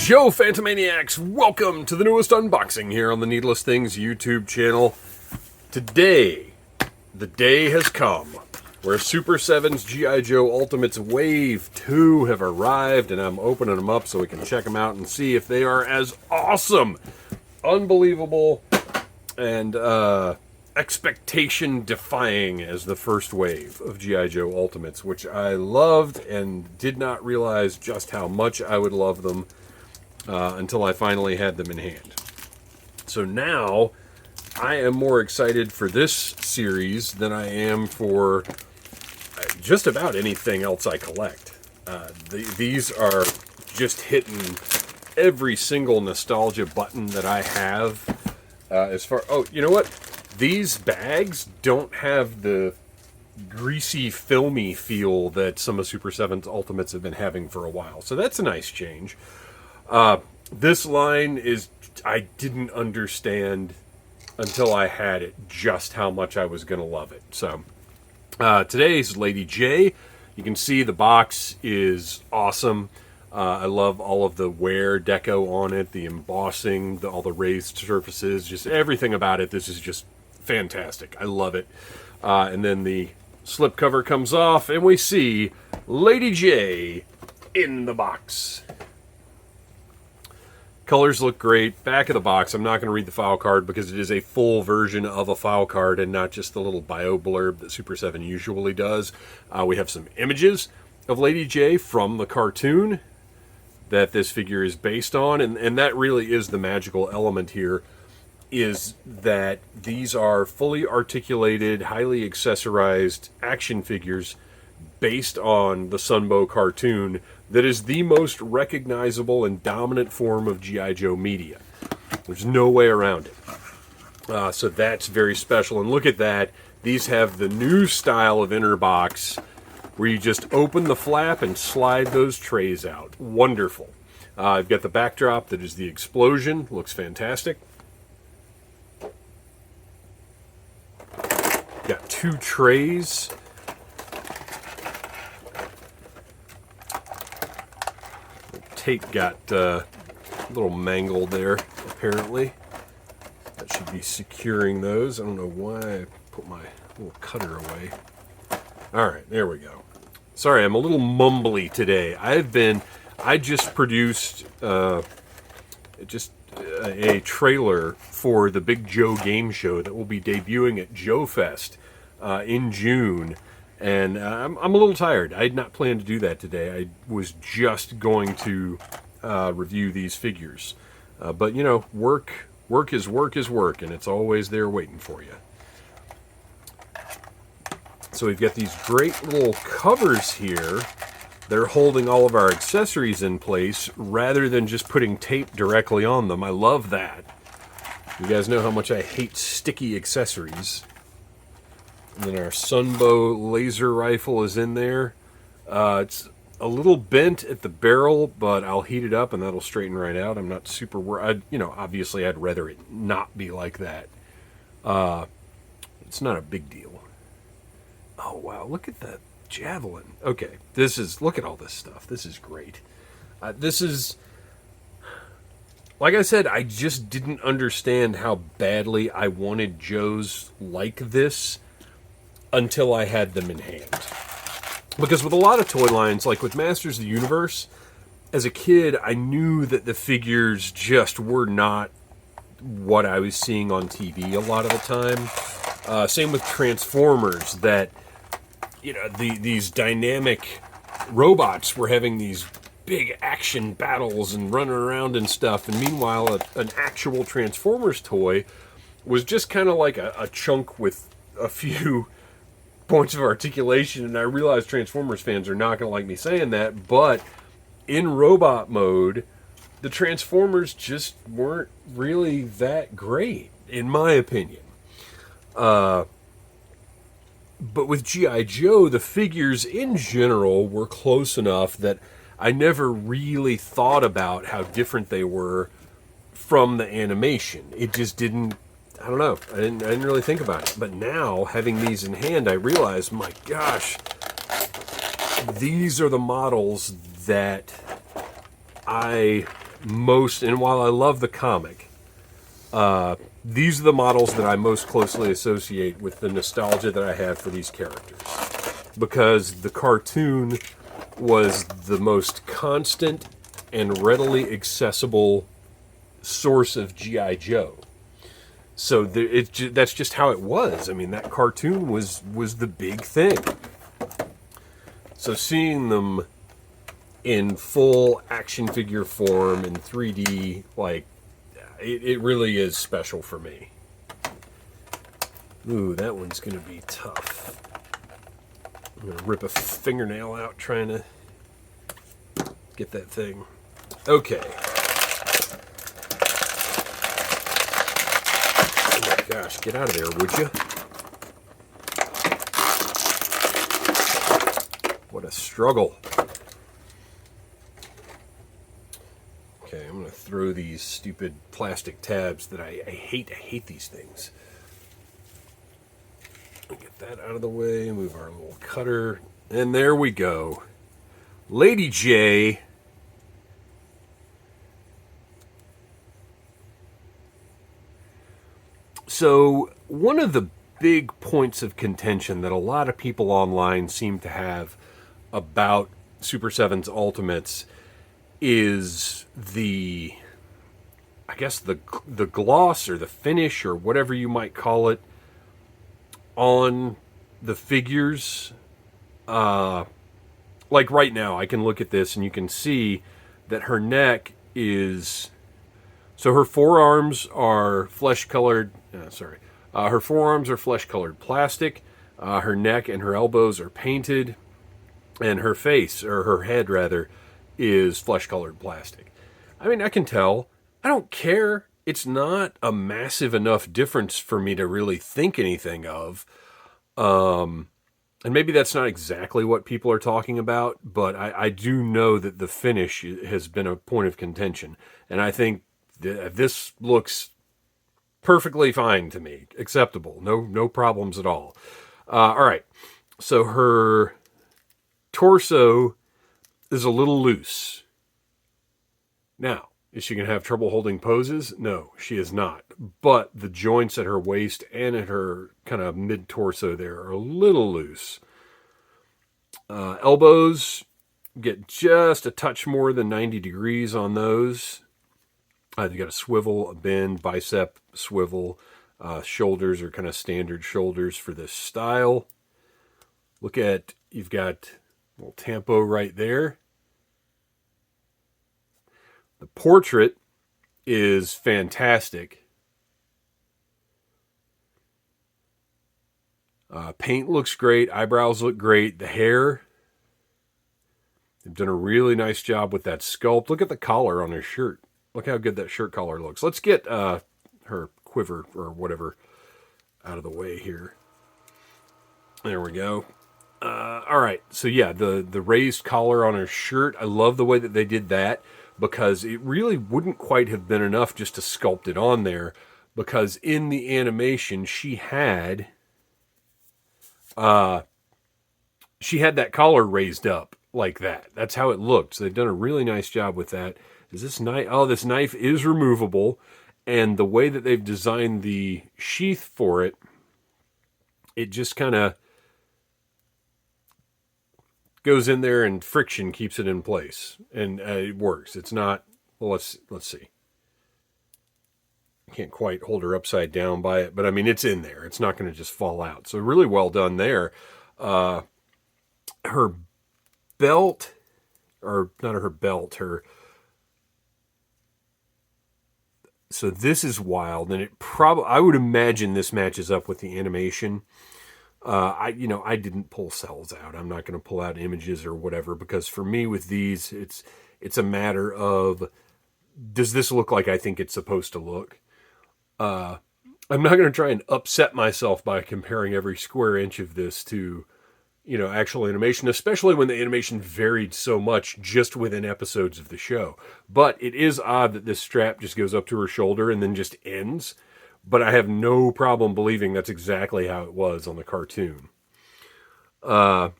Yo, Phantomaniacs! Welcome to the newest unboxing here on the Needless Things YouTube channel. Today, the day has come where Super 7's G.I. Joe Ultimates Wave 2 have arrived, and I'm opening them up so we can check them out and see if they are as awesome, unbelievable, and expectation-defying as the first wave of G.I. Joe Ultimates, which I loved and did not realize just how much I would love them until I finally had them in hand. So now, I am more excited for this series than I am for just about anything else I collect. These are just hitting every single nostalgia button that I have. Oh, you know what? These bags don't have the greasy, filmy feel that some of Super 7's Ultimates have been having for a while. So that's a nice change. This line is, I didn't understand until I had it just how much I was going to love it. So today's Lady Jaye. You can see the box is awesome. I love all of the wear deco on it, the embossing, all the raised surfaces, just everything about it. This is just fantastic. I love it. And then the slipcover comes off, and we see Lady Jaye in the box. Colors look great. Back of the box, I'm not going to read the file card because it is a full version of a file card and not just the little bio blurb that Super 7 usually does. We have some images of Lady Jaye from the cartoon that this figure is based on, and that really is the magical element here, is that these are fully articulated, highly accessorized action figures based on the Sunbow cartoon that is the most recognizable and dominant form of G.I. Joe media. There's no way around it. So that's very special. And look at that. These have the new style of inner box where you just open the flap and slide those trays out. Wonderful. I've got the backdrop that is the explosion. Looks fantastic. Got two trays. Tape got a little mangled there, apparently. That should be securing those. I don't know why I put my little cutter away. Alright, there we go. Sorry, I'm a little mumbly today. I just produced a trailer for the Big Joe game show that will be debuting at Joe Fest in June. And I'm a little tired. I had not planned to do that today. I was just going to review these figures. But, you know, work is work, and it's always there waiting for you. So we've got these great little covers here. They're holding all of our accessories in place rather than just putting tape directly on them. I love that. You guys know how much I hate sticky accessories. And then our Sunbow laser rifle is in there. It's a little bent at the barrel, but I'll heat it up and that'll straighten right out. I'm not super worried. Obviously I'd rather it not be like that. It's not a big deal. Oh, wow. Look at that javelin. Okay. Look at all this stuff. This is great. This is, like I said, I just didn't understand how badly I wanted Joes like this until I had them in hand. Because with a lot of toy lines, like with Masters of the Universe, as a kid, I knew that the figures just were not what I was seeing on TV a lot of the time. Same with Transformers, that, these dynamic robots were having these big action battles and running around and stuff, and meanwhile, an actual Transformers toy was just kind of like a chunk with a few points of articulation, and I realize Transformers fans are not going to like me saying that, but in robot mode, the Transformers just weren't really that great, in my opinion. But with G.I. Joe, the figures in general were close enough that I never really thought about how different they were from the animation. It just didn't, I don't know. I didn't really think about it. But now, having these in hand, I realize, my gosh, these are the models that I most, and while I love the comic, these are the models that I most closely associate with the nostalgia that I have for these characters. Because the cartoon was the most constant and readily accessible source of G.I. Joe. So that's just how it was. I mean, that cartoon was the big thing. So seeing them in full action figure form in 3D, like, it really is special for me. Ooh, that one's going to be tough. I'm going to rip a fingernail out trying to get that thing. Okay. Oh my gosh, get out of there, would you? What a struggle. Okay, I'm going to throw these stupid plastic tabs that I hate. I hate these things. Get that out of the way, move our little cutter, and there we go. Lady Jaye. So, one of the big points of contention that a lot of people online seem to have about Super 7's Ultimates is the gloss or the finish or whatever you might call it on the figures. Like right now, I can look at this and you can see that her neck is... So her forearms are flesh-colored... her forearms are flesh-colored plastic. Her neck and her elbows are painted. And her face, or her head rather, is flesh-colored plastic. I mean, I can tell. I don't care. It's not a massive enough difference for me to really think anything of. And maybe that's not exactly what people are talking about, but I do know that the finish has been a point of contention. And I think this looks perfectly fine to me. Acceptable. No problems at all. All right. So her torso is a little loose. Now, is she going to have trouble holding poses? No, she is not. But the joints at her waist and at her kind of mid-torso there are a little loose. Elbows get just a touch more than 90 degrees on those. You got a swivel, a bend, bicep swivel. Shoulders are kind of standard shoulders for this style. Look at, you've got a little tampo right there. The portrait is fantastic. Paint looks great. Eyebrows look great. The hair, they've done a really nice job with that sculpt. Look at the collar on her shirt. Look how good that shirt collar looks. Let's get her quiver or whatever out of the way here. There we go. All right. So yeah, the raised collar on her shirt. I love the way that they did that, because it really wouldn't quite have been enough just to sculpt it on there, because in the animation she had that collar raised up like that. That's how it looked. So they've done a really nice job with that. Is this knife? Oh, this knife is removable, and the way that they've designed the sheath for it, it just kind of goes in there and friction keeps it in place, and it works. It's not, well, let's see. I can't quite hold her upside down by it, but I mean, it's in there. It's not going to just fall out. So really well done there. Her belt, or not her belt, so this is wild, and I would imagine this matches up with the animation. I didn't pull cells out. I'm not going to pull out images or whatever, because for me with these, it's a matter of, does this look like I think it's supposed to look? I'm not going to try and upset myself by comparing every square inch of this to, actual animation, especially when the animation varied so much just within episodes of the show. But it is odd that this strap just goes up to her shoulder and then just ends. But I have no problem believing that's exactly how it was on the cartoon. So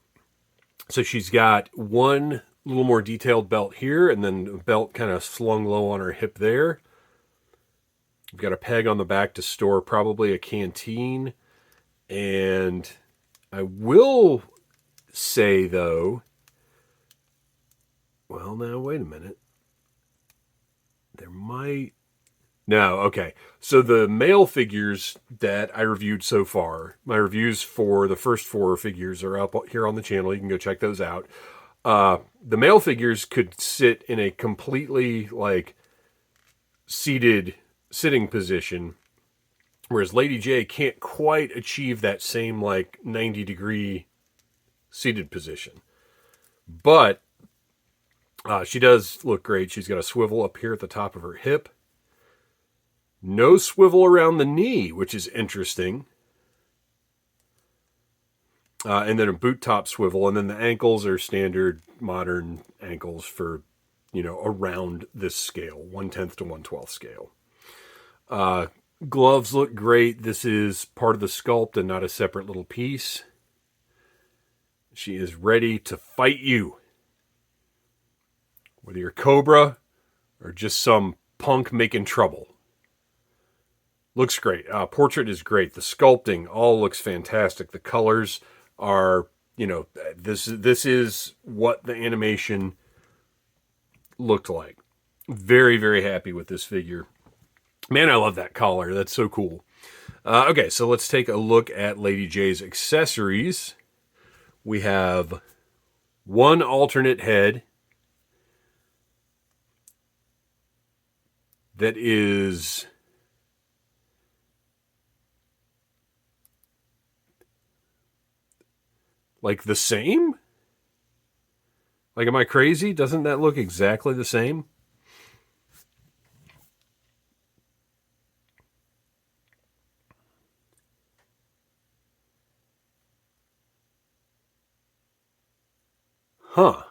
she's got one little more detailed belt here, and then a belt kind of slung low on her hip there. We've got a peg on the back to store probably a canteen. And I will say, though, well, now, wait a minute. There might... No, okay. So the male figures that I reviewed so far, my reviews for the first 4 figures are up here on the channel. You can go check those out. The male figures could sit in a completely, like, sitting position, whereas Lady Jaye can't quite achieve that same, like, 90-degree seated position. But she does look great. She's got a swivel up here at the top of her hip. No swivel around the knee, which is interesting. And then a boot top swivel. And then the ankles are standard modern ankles for, around this scale, 1/10 to 1/12 scale. Gloves look great. This is part of the sculpt and not a separate little piece. She is ready to fight you. Whether you're Cobra or just some punk making trouble. Looks great. Portrait is great. The sculpting all looks fantastic. The colors are, this is what the animation looked like. Very, very happy with this figure. Man, I love that collar. That's so cool. Okay, so let's take a look at Lady Jaye's accessories. We have one alternate head that is like the same? Like, am I crazy? Doesn't that look exactly the same? Huh.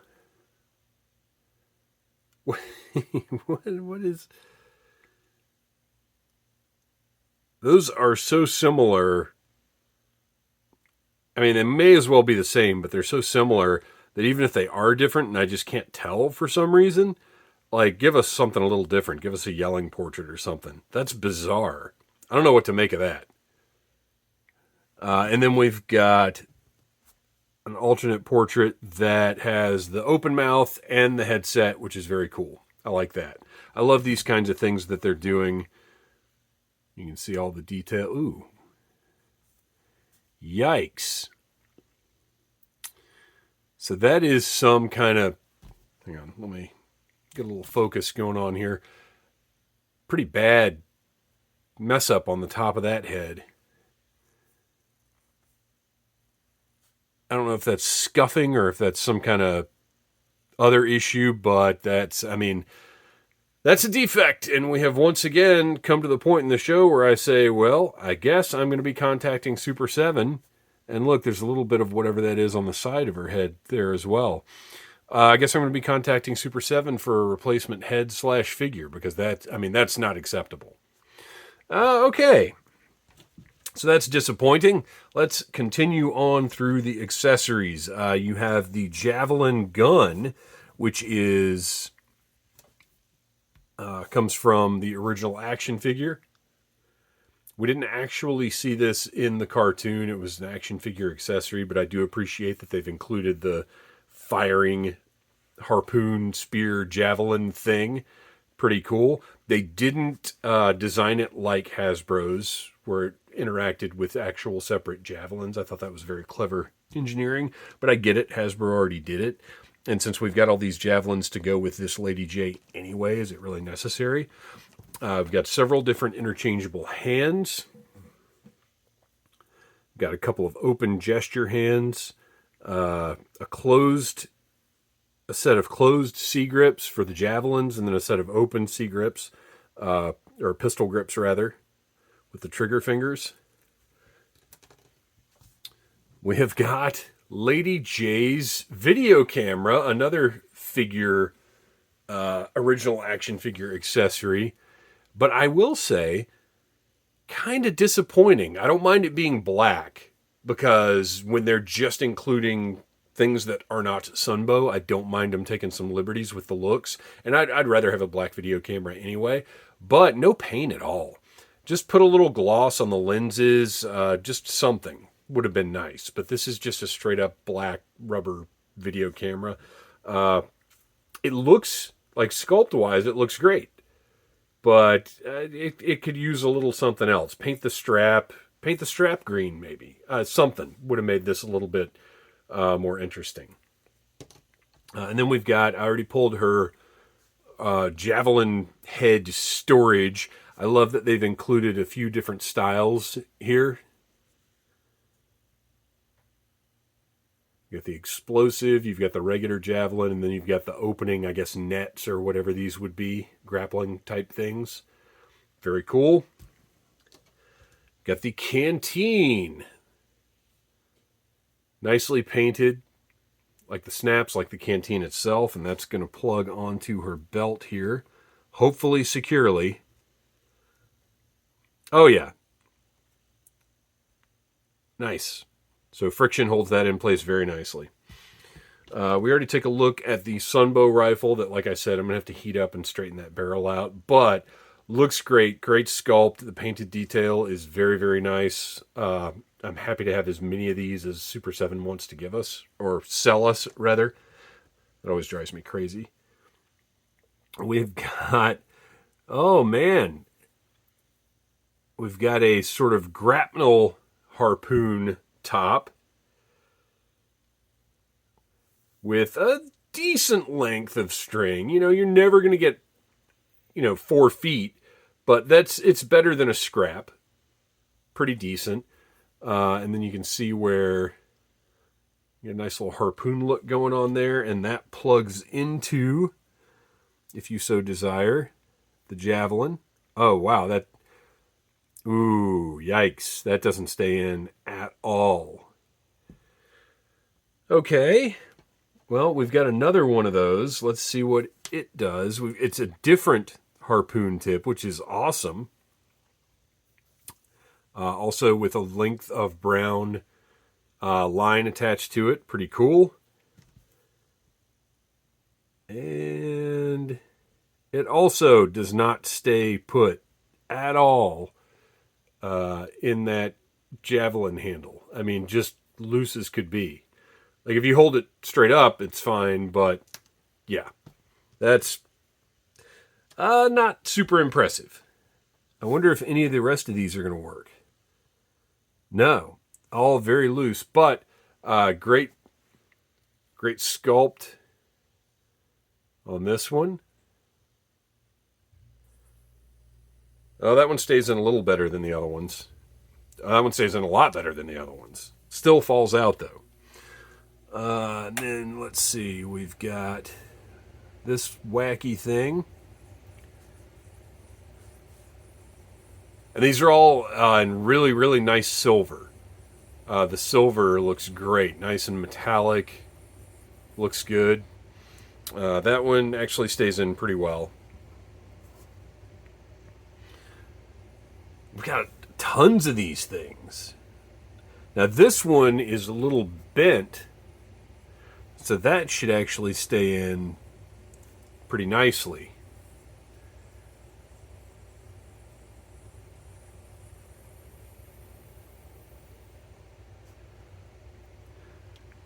What is... Those are so similar. I mean, they may as well be the same, but they're so similar that even if they are different and I just can't tell for some reason, like, give us something a little different. Give us a yelling portrait or something. That's bizarre. I don't know what to make of that. And then we've got an alternate portrait that has the open mouth and the headset, which is very cool. I like that. I love these kinds of things that they're doing. You can see all the detail. Ooh. Yikes. So that is some kind of... Hang on, let me get a little focus going on here. Pretty bad mess up on the top of that head. I don't know if that's scuffing or if that's some kind of other issue, but that's a defect. And we have once again come to the point in the show where I say, well, I guess I'm going to be contacting Super 7. And look, there's a little bit of whatever that is on the side of her head there as well. I guess I'm going to be contacting Super 7 for a replacement head/figure because that's not acceptable. Okay. So that's disappointing. Let's continue on through the accessories. You have the javelin gun, which is comes from the original action figure. We didn't actually see this in the cartoon. It was an action figure accessory, but I do appreciate that they've included the firing harpoon, spear, javelin thing. Pretty cool. They didn't design it like Hasbro's, where it interacted with actual separate javelins. I thought that was very clever engineering, but I get it. Hasbro already did it. And since we've got all these javelins to go with this Lady Jaye anyway, is it really necessary? I've got several different interchangeable hands. Got a couple of open gesture hands. A set of closed C grips for the javelins, and then a set of open C grips, or pistol grips rather, with the trigger fingers. We have got Lady Jaye's video camera, another figure, original action figure accessory. But I will say, kind of disappointing. I don't mind it being black, because when they're just including things that are not Sunbow. I don't mind them taking some liberties with the looks, and I'd rather have a black video camera anyway, but no paint at all. Just put a little gloss on the lenses, just something would have been nice, but this is just a straight up black rubber video camera. It looks like, sculpt wise, it looks great, but it could use a little something else. Paint the strap green, maybe. Something would have made this a little bit more interesting. And then we've got, I already pulled her javelin head storage. I love that they've included a few different styles here. You got the explosive, you've got the regular javelin, and then you've got the opening, I guess, nets or whatever these would be, grappling type things. Very cool. Got the canteen. Nicely painted, like the snaps, like the canteen itself, and that's going to plug onto her belt here, hopefully securely. Oh yeah. Nice. So friction holds that in place very nicely. We already took a look at the Sunbow rifle that, like I said, I'm going to have to heat up and straighten that barrel out. But looks great. Great sculpt. The painted detail is very, very nice. I'm happy to have as many of these as Super 7 wants to give us, or sell us, rather. That always drives me crazy. We've got, oh man, we've got a sort of grapnel harpoon top with a decent length of string. You know, you're never going to get, 4 feet, but it's better than a scrap. Pretty decent. And then you can see where you get a nice little harpoon look going on there, and that plugs into, if you so desire, the javelin. Oh, wow, ooh, yikes, that doesn't stay in at all. Okay, well, we've got another one of those. Let's see what it does. It's a different harpoon tip, which is awesome. Also with a length of brown line attached to it. Pretty cool. And it also does not stay put at all in that javelin handle. I mean, just loose as could be. Like, if you hold it straight up, it's fine, but yeah, that's not super impressive. I wonder if any of the rest of these are going to work. No, all very loose, but great sculpt on this one. Oh, that one stays in a little better than the other ones. That one stays in a lot better than the other ones. Still falls out, though. And then, let's see, we've got this wacky thing. And these are all in really, really nice silver. The silver looks great. Nice and metallic. Looks good. That one actually stays in pretty well. We've got tons of these things. Now this one is a little bent, so that should actually stay in pretty nicely.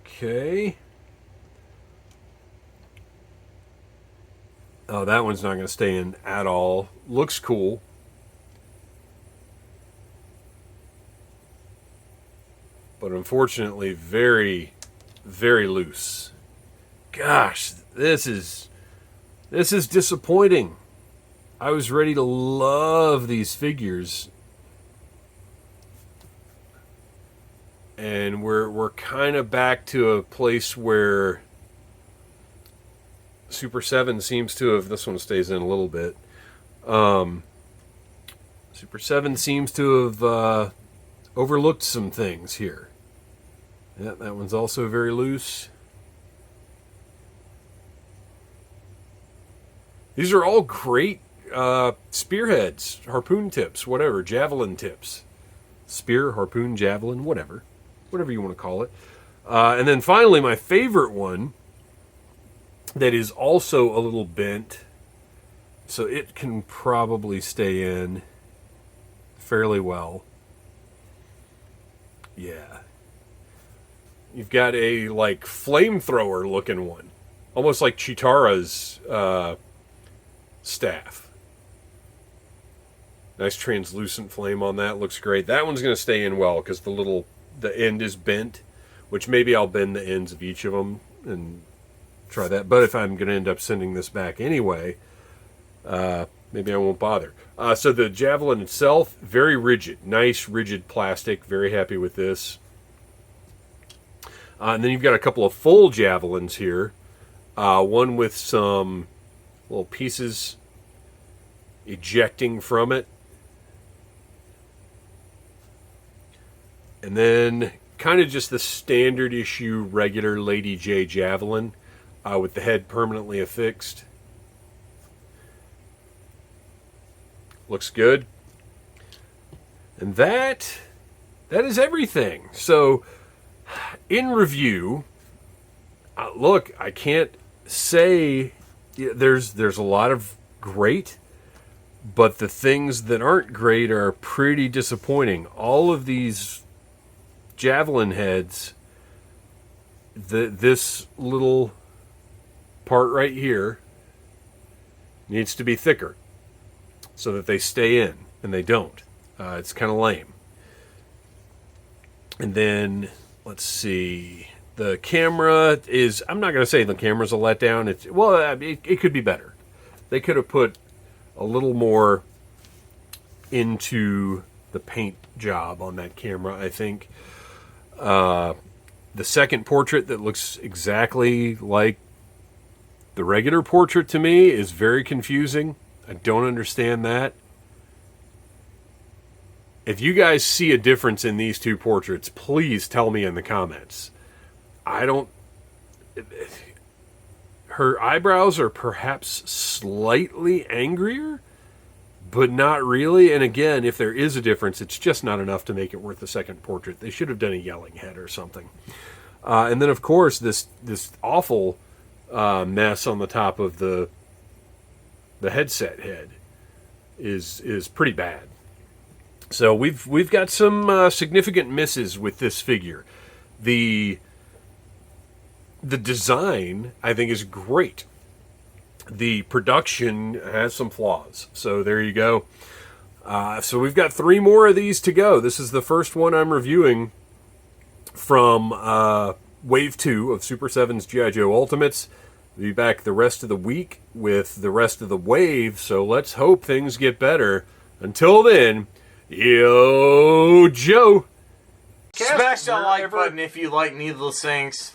Okay. Oh, that one's not going to stay in at all. Looks cool. But unfortunately, very, very loose. Gosh, this is disappointing. I was ready to love these figures. And we're kind of back to a place where Super 7 seems to have, this one stays in a little bit. Super 7 seems to have overlooked some things here. Yeah, that one's also very loose. These are all great spearheads, harpoon tips, whatever, javelin tips. Spear, harpoon, javelin, whatever you want to call it. And then finally, my favorite one that is also a little bent, so it can probably stay in fairly well. Yeah. You've got a, like, flamethrower looking one. Almost like Chitara's staff. Nice translucent flame on that. Looks great. That one's going to stay in well because the end is bent, which maybe I'll bend the ends of each of them and try that. But if I'm going to end up sending this back anyway, maybe I won't bother. So the javelin itself, very rigid. Nice, rigid plastic. Very happy with this. And then you've got a couple of full javelins here. One with some little pieces ejecting from it. And then kind of just the standard issue regular Lady Jaye javelin with the head permanently affixed. Looks good. And that is everything. So in review, look, I can't say there's a lot of great, but the things that aren't great are pretty disappointing. All of these javelin heads, this little part right here needs to be thicker so that they stay in, and they don't. It's kind of lame. And then, let's see, the camera is, I'm not going to say the camera's a letdown. It could be better. They could have put a little more into the paint job on that camera, I think. The second portrait that looks exactly like the regular portrait to me is very confusing. I don't understand that. If you guys see a difference in these two portraits, please tell me in the comments. Her eyebrows are perhaps slightly angrier, but not really. And again, if there is a difference, it's just not enough to make it worth the second portrait. They should have done a yelling head or something. And then, of course, this awful mess on the top of the headset head is pretty bad. So we've got some significant misses with this figure. The design, I think, is great. The production has some flaws. So there you go. So we've got 3 more of these to go. This is the first one I'm reviewing from Wave 2 of Super 7's G.I. Joe Ultimates. We'll be back the rest of the week with the rest of the wave, so let's hope things get better. Until then, yo, Joe! Smash that like button if you like needless things.